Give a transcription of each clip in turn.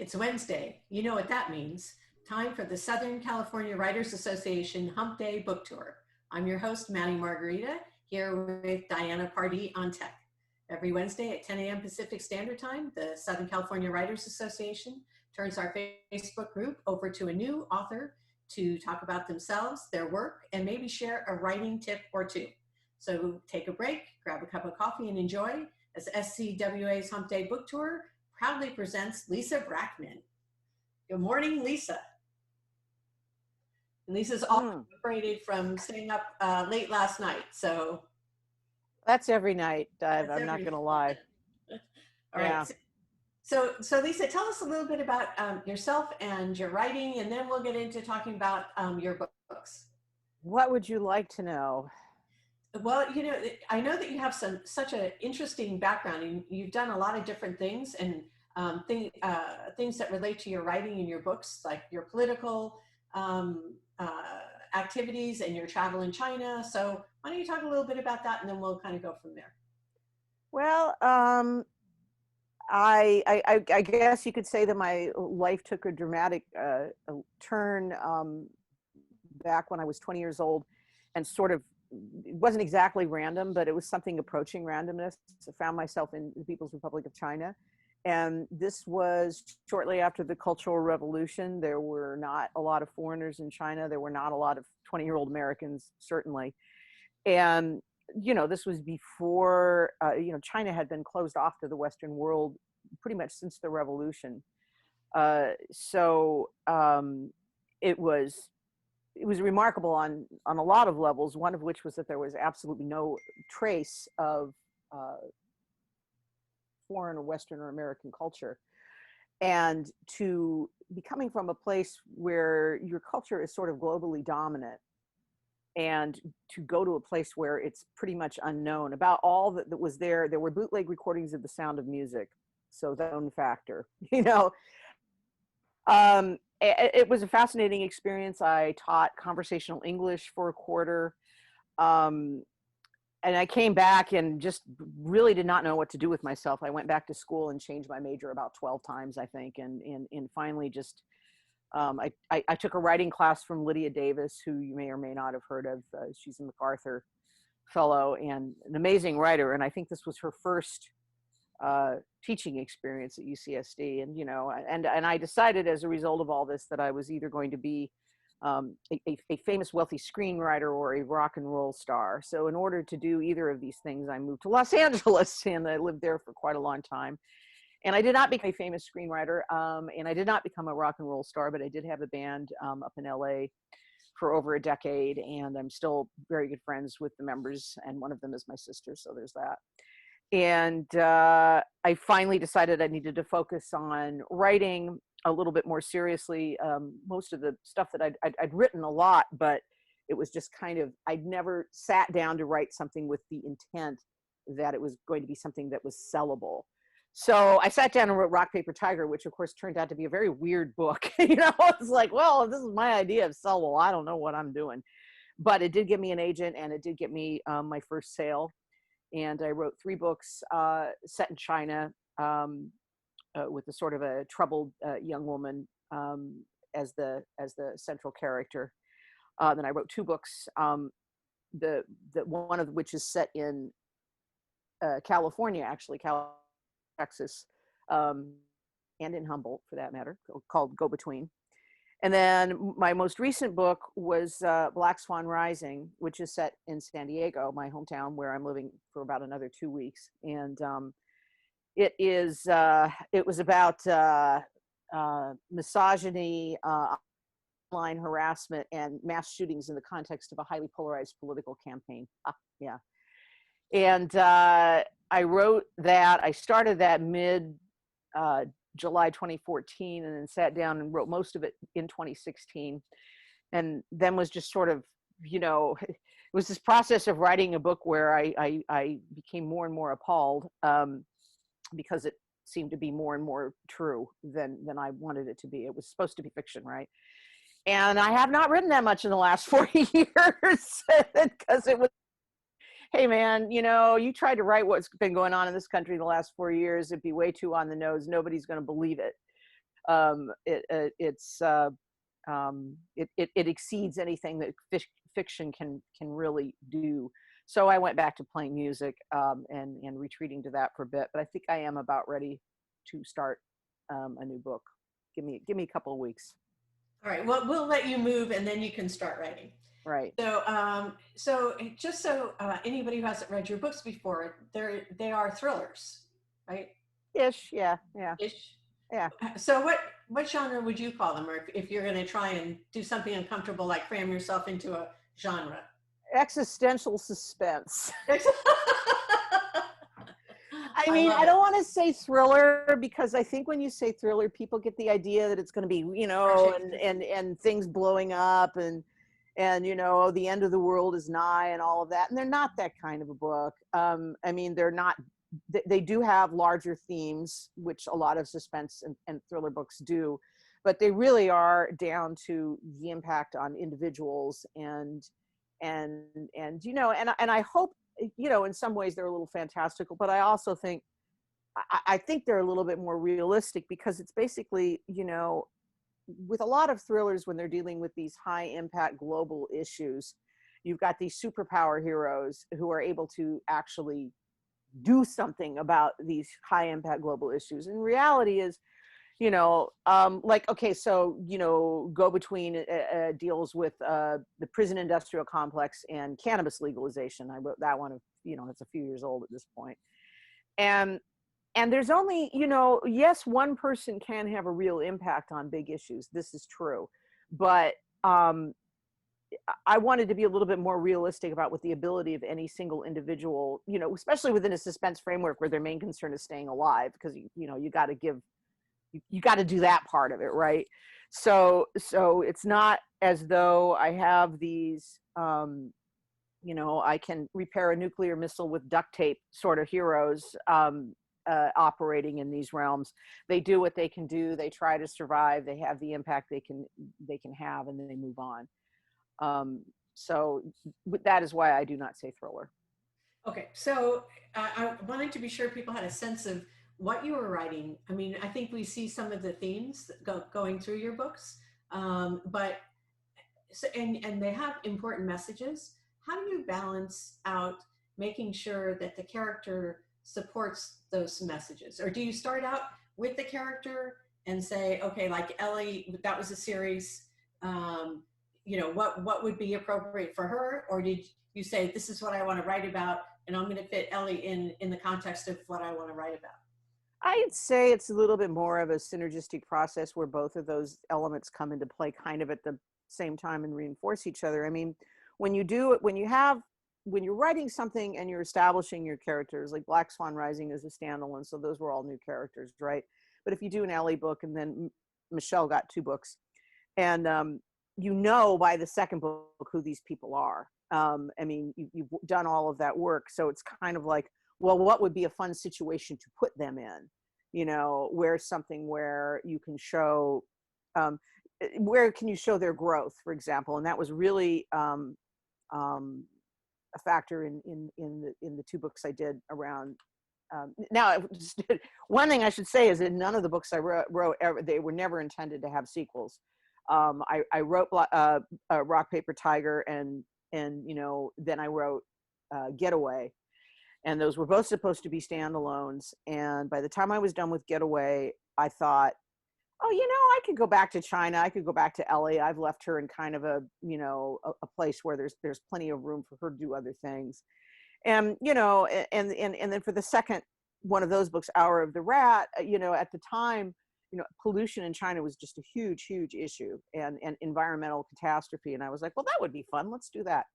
It's Wednesday. You know what that means. Time for the Southern California Writers Association Hump Day Book Tour. I'm your host, Maddie Margarita, here with Diana Pardee on tech. Every Wednesday at 10 a.m. Pacific Standard Time, the Southern California Writers Association turns our Facebook group over to a new author to talk about themselves, their work, and maybe share a writing tip or two. So take a break, grab a cup of coffee, and enjoy as SCWA's Hump Day Book Tour proudly presents Lisa Brachmann. Good morning, Lisa. And Lisa's all recuperated from staying up late last night, so. That's every night, I'm not going to lie. All right. So Lisa, tell us a little bit about yourself and your writing, and then we'll get into talking about your books. What would you like to know? Well, you know, I know that you have such an interesting background, and you've done a lot of different things, and things that relate to your writing and your books, like your political activities and your travel in China. So why don't you talk a little bit about that, and then we'll kind of go from there. Well, I guess you could say that my life took a dramatic turn back when I was 20 years old, and sort of, it wasn't exactly random, but it was something approaching randomness. I found myself in the People's Republic of China. And this was shortly after the Cultural Revolution. There were not a lot of foreigners in China. There were not a lot of 20-year-old Americans, certainly. And, you know, this was before, China had been closed off to the Western world pretty much since the revolution. It was remarkable on a lot of levels, one of which was that there was absolutely no trace of foreign or Western or American culture. And to be coming from a place where your culture is sort of globally dominant, and to go to a place where it's pretty much unknown about all that was there. There were bootleg recordings of The Sound of Music, so the known factor, you know. It was a fascinating experience. I taught conversational English for a quarter. And I came back and just really did not know what to do with myself. I went back to school and changed my major about 12 times, I think. And finally just, I took a writing class from Lydia Davis, who you may or may not have heard of. She's a MacArthur fellow and an amazing writer. And I think this was her first teaching experience at UCSD. And, you know, and I decided as a result of all this that I was either going to be a famous wealthy screenwriter or a rock and roll star. So in order to do either of these things, I moved to Los Angeles, and I lived there for quite a long time. And I did not become a famous screenwriter, and I did not become a rock and roll star, but I did have a band up in LA for over a decade, and I'm still very good friends with the members, and one of them is my sister, so there's that. And I finally decided I needed to focus on writing a little bit more seriously. Most of the stuff that I'd written a lot, but it was just kind of, I'd never sat down to write something with the intent that it was going to be something that was sellable. So I sat down and wrote Rock, Paper, Tiger, which of course turned out to be a very weird book. You know, it's like, well, this is my idea of sellable. I don't know what I'm doing. But it did get me an agent, and it did get me my first sale. And I wrote 3 books set in China, with a sort of a troubled young woman as the central character. Then I wrote 2 books, the one of which is set in California, actually, Texas, and in Humboldt, for that matter, called Go Between. And then my most recent book was Black Swan Rising, which is set in San Diego, my hometown, where I'm living for about another 2 weeks. And it was about misogyny, online harassment, and mass shootings in the context of a highly polarized political campaign. Yeah. And I wrote that. I started that mid July 2014, and then sat down and wrote most of it in 2016. And then was just sort of, you know, it was this process of writing a book where I became more and more appalled, because it seemed to be more and more true than I wanted it to be. It was supposed to be fiction, right? And I have not written that much in the last 40 years because it was, hey man, you know, you tried to write what's been going on in this country the last 4 years, it'd be way too on the nose. Nobody's going to believe it. It exceeds anything that fiction can really do. So I went back to playing music, and retreating to that for a bit. But I think I am about ready to start a new book. Give me a couple of weeks. All right. Well, we'll let you move, and then you can start writing. Right. So just so anybody who hasn't read your books before, they are thrillers, right? Ish. Yeah. Yeah. Ish. Yeah. So what genre would you call them, or if you're going to try and do something uncomfortable, like cram yourself into a genre? Existential suspense. I I mean, love I it. don't want to say thriller, because I think when you say thriller, people get the idea that it's going to be, and things blowing up, and the end of the world is nigh and all of that. And they're not that kind of a book. I mean, they're not. They do have larger themes, which a lot of suspense and thriller books do, but they really are down to the impact on individuals, and I hope, in some ways they're a little fantastical, but I also think, I think they're a little bit more realistic, because it's basically, with a lot of thrillers, when they're dealing with these high impact global issues, you've got these superpower heroes who are able to actually do something about these high impact global issues. And reality is, okay, so, Go Between deals with the prison industrial complex and cannabis legalization. I wrote that one, it's a few years old at this point. And there's only, yes, one person can have a real impact on big issues. This is true. But I wanted to be a little bit more realistic about what the ability of any single individual, especially within a suspense framework where their main concern is staying alive, because, you got to you got to do that part of it, right? So it's not as though I have these, I can repair a nuclear missile with duct tape sort of heroes operating in these realms. They do what they can do. They try to survive. They have the impact they can have, and then they move on. So that is why I do not say thriller. Okay, so I wanted to be sure people had a sense of what you were writing. I mean, I think we see some of the themes going through your books, but and they have important messages. How do you balance out making sure that the character supports those messages? Or do you start out with the character and say, okay, like Ellie, that was a series, what would be appropriate for her? Or did you say, this is what I want to write about, and I'm going to fit Ellie in the context of what I want to write about? I'd say it's a little bit more of a synergistic process where both of those elements come into play kind of at the same time and reinforce each other. I mean, when you're writing something and you're establishing your characters, like Black Swan Rising is a standalone, so those were all new characters, right? But if you do an Ellie book, and then Michelle got 2 books, and by the second book who these people are. I mean, you've done all of that work, so it's kind of like, well, what would be a fun situation to put them in? Where's something where you can show, where can you show their growth, for example? And that was really a factor in the 2 books I did around. Now, one thing I should say is that none of the books I wrote they were never intended to have sequels. I wrote Rock Paper Tiger, and then I wrote Getaway. And those were both supposed to be standalones. And by the time I was done with Getaway, I thought, oh, I could go back to China. I could go back to LA. I've left her in kind of a place where there's plenty of room for her to do other things. And, and then for the second one of those books, Hour of the Rat, at the time, pollution in China was just a huge, huge issue, and environmental catastrophe. And I was like, well, that would be fun. Let's do that.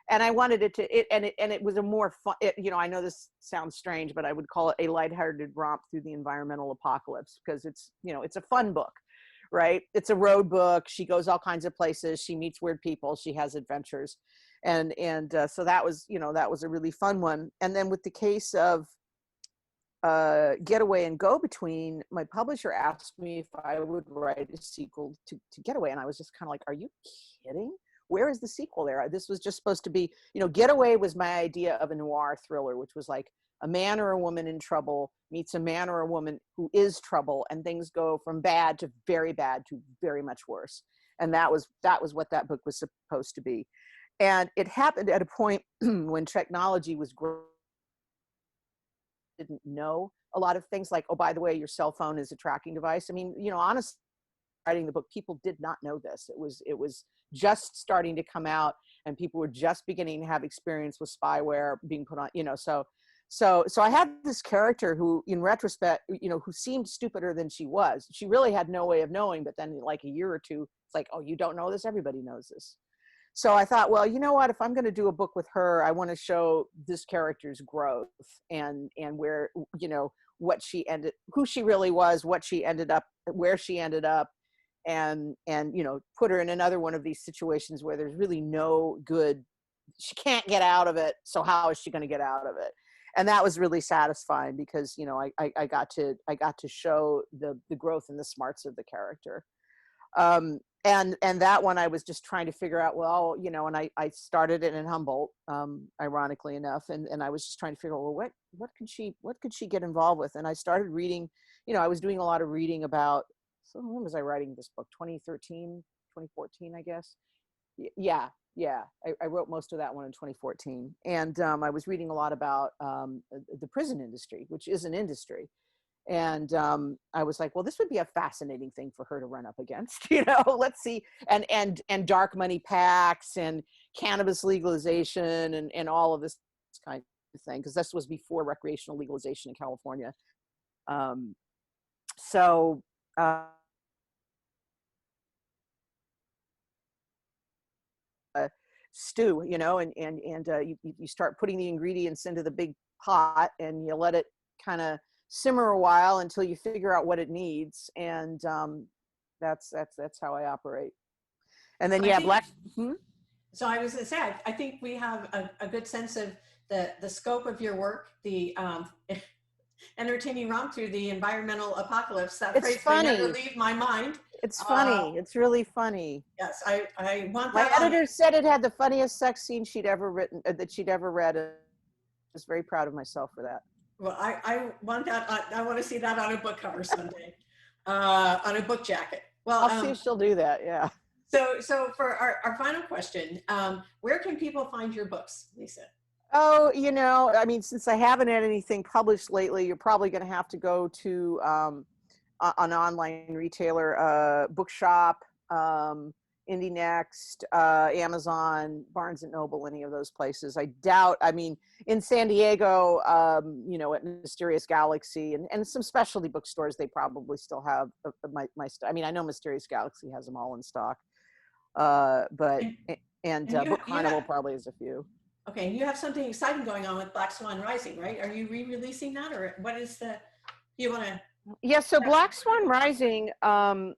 And I wanted it was a more fun, I know this sounds strange, but I would call it a lighthearted romp through the environmental apocalypse, because it's a fun book, right? It's a road book. She goes all kinds of places. She meets weird people. She has adventures. And so that was a really fun one. And then with the case of Getaway and Go Between, my publisher asked me if I would write a sequel to Getaway. And I was just kind of like, are you kidding? Where is the sequel there? This was just supposed to be, Getaway was my idea of a noir thriller, which was like a man or a woman in trouble meets a man or a woman who is trouble, and things go from bad to very much worse. And that was what that book was supposed to be. And it happened at a point when technology was growing. Didn't know a lot of things, like, oh, by the way, your cell phone is a tracking device. I mean, honestly, writing the book, people did not know this. It was just starting to come out, and people were just beginning to have experience with spyware being put on, so I had this character who, in retrospect, who seemed stupider than she was. She really had no way of knowing, but then like a year or two, it's like, oh, you don't know this? Everybody knows this. So I thought, well, you know what, if I'm going to do a book with her, I want to show this character's growth and where, what she ended, who she really was, what she ended up, where she ended up, and put her in another one of these situations where there's really no good, she can't get out of it. So how is she going to get out of it? And that was really satisfying because, I got to show the growth and the smarts of the character. And that one I was just trying to figure out, well, and I started it in Humboldt, ironically enough. And I was just trying to figure out, well, what could she get involved with? And I started reading, I was doing a lot of reading about, so when was I writing this book? 2013, 2014, I guess. Yeah. I wrote most of that one in 2014. And I was reading a lot about the prison industry, which is an industry. And I was like, well, this would be a fascinating thing for her to run up against, let's see. And dark money pacts and cannabis legalization and all of this kind of thing, because this was before recreational legalization in California. Stew, and you start putting the ingredients into the big pot and you let it kind of simmer a while until you figure out what it needs. And that's how I operate. And then So I was going to say, I think we have a good sense of the scope of your work, the entertaining romp through the environmental apocalypse. That phrase will never leave my mind. It's funny. It's really funny. Yes, I want my that. My editor said it had the funniest sex scene she'd ever written, that she'd ever read. I was very proud of myself for that. Well, I want that. I want to see that on a book cover someday, on a book jacket. Well, I'll see if she'll do that. Yeah. So for our final question, where can people find your books, Lisa? Oh, I mean, since I haven't had anything published lately, you're probably going to have to go to an online retailer, Bookshop, Indie Next, Amazon, Barnes and Noble, any of those places. I doubt, I mean, in San Diego, at Mysterious Galaxy and some specialty bookstores, they probably still have my stuff. I mean, I know Mysterious Galaxy has them all in stock, but Book Carnival probably has a few. Okay, and you have something exciting going on with Black Swan Rising, right? Are you re-releasing that, or what is you want to? Yeah, so Black Swan Rising, I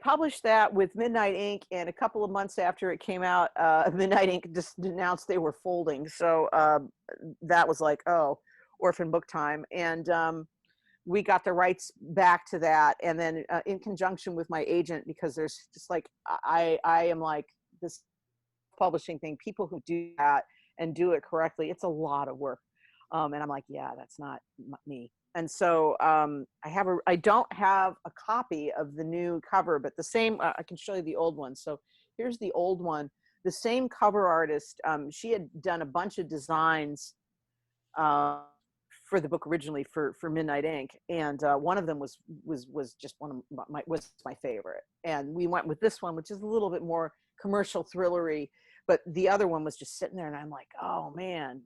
published that with Midnight Ink, and a couple of months after it came out, Midnight Ink just announced they were folding. So that was like, oh, orphan book time. And we got the rights back to that. And then in conjunction with my agent, because there's just like, I am like this publishing thing, people who do that and do it correctly, it's a lot of work. And I'm like, yeah, that's not me. And so I don't have a copy of the new cover, but the same, I can show you the old one. So here's the old one. The same cover artist, she had done a bunch of designs for the book originally for Midnight Ink, and one of them was just was my favorite. And we went with this one, which is a little bit more commercial thrillery, but the other one was just sitting there, and I'm like, oh man,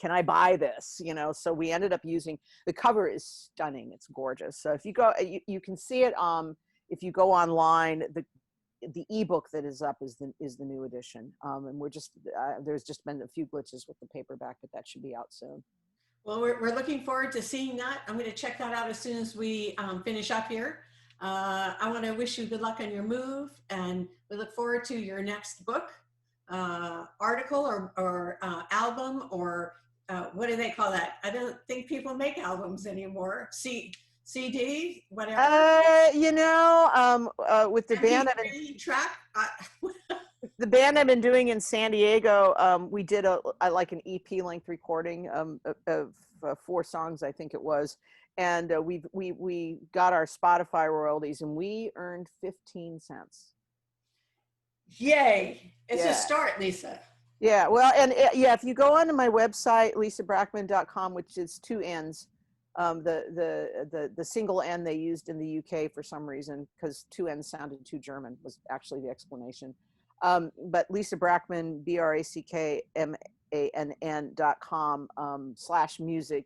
can I buy this? So we ended up using, the cover is stunning. It's gorgeous. So if you go, you can see it. If you go online, the ebook that is up is the new edition. And we're just, there's just been a few glitches with the paperback, but that should be out soon. Well, we're looking forward to seeing that. I'm going to check that out as soon as we finish up here. I want to wish you good luck on your move, and we look forward to your next book, article, or album, or what do they call that? I don't think people make albums anymore. CD, whatever. With the band, track. the band I've been doing in San Diego, we did like an EP length recording of 4 songs, I think it was. And we got our Spotify royalties and we earned 15 cents. Yay. It's a Yeah. start, Lisa. Yeah. Well, and yeah, if you go onto my website, lisabrachmann.com, which is 2 N's, the single N they used in the UK for some reason, because 2 N's sounded too German, was actually the explanation. But Lisa Brachmann, BRACKMANN.com /music.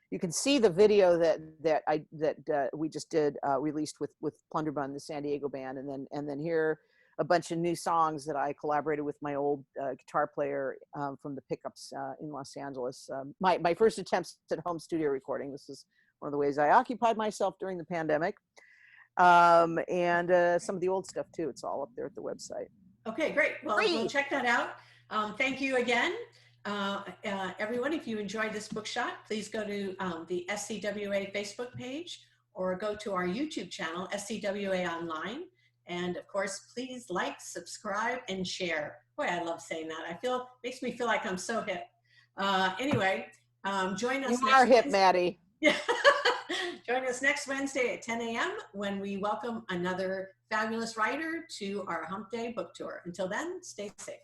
You can see the video that we just did released with Plunderbun, the San Diego band, and then hear a bunch of new songs that I collaborated with my old guitar player from the Pickups in Los Angeles. My first attempts at home studio recording. This is one of the ways I occupied myself during the pandemic. And some of the old stuff too. It's all up there at the website. Okay, great. Well, we'll check that out. Thank you again. Everyone, if you enjoyed this bookshot, please go to the SCWA Facebook page or go to our YouTube channel, SCWA Online. And of course, please like, subscribe, and share. Boy, I love saying that. Makes me feel like I'm so hip. Anyway, join us. You are hip, Maddie. Yeah. Join us next Wednesday at 10 a.m. when we welcome another fabulous writer to our Hump Day book tour. Until then, stay safe.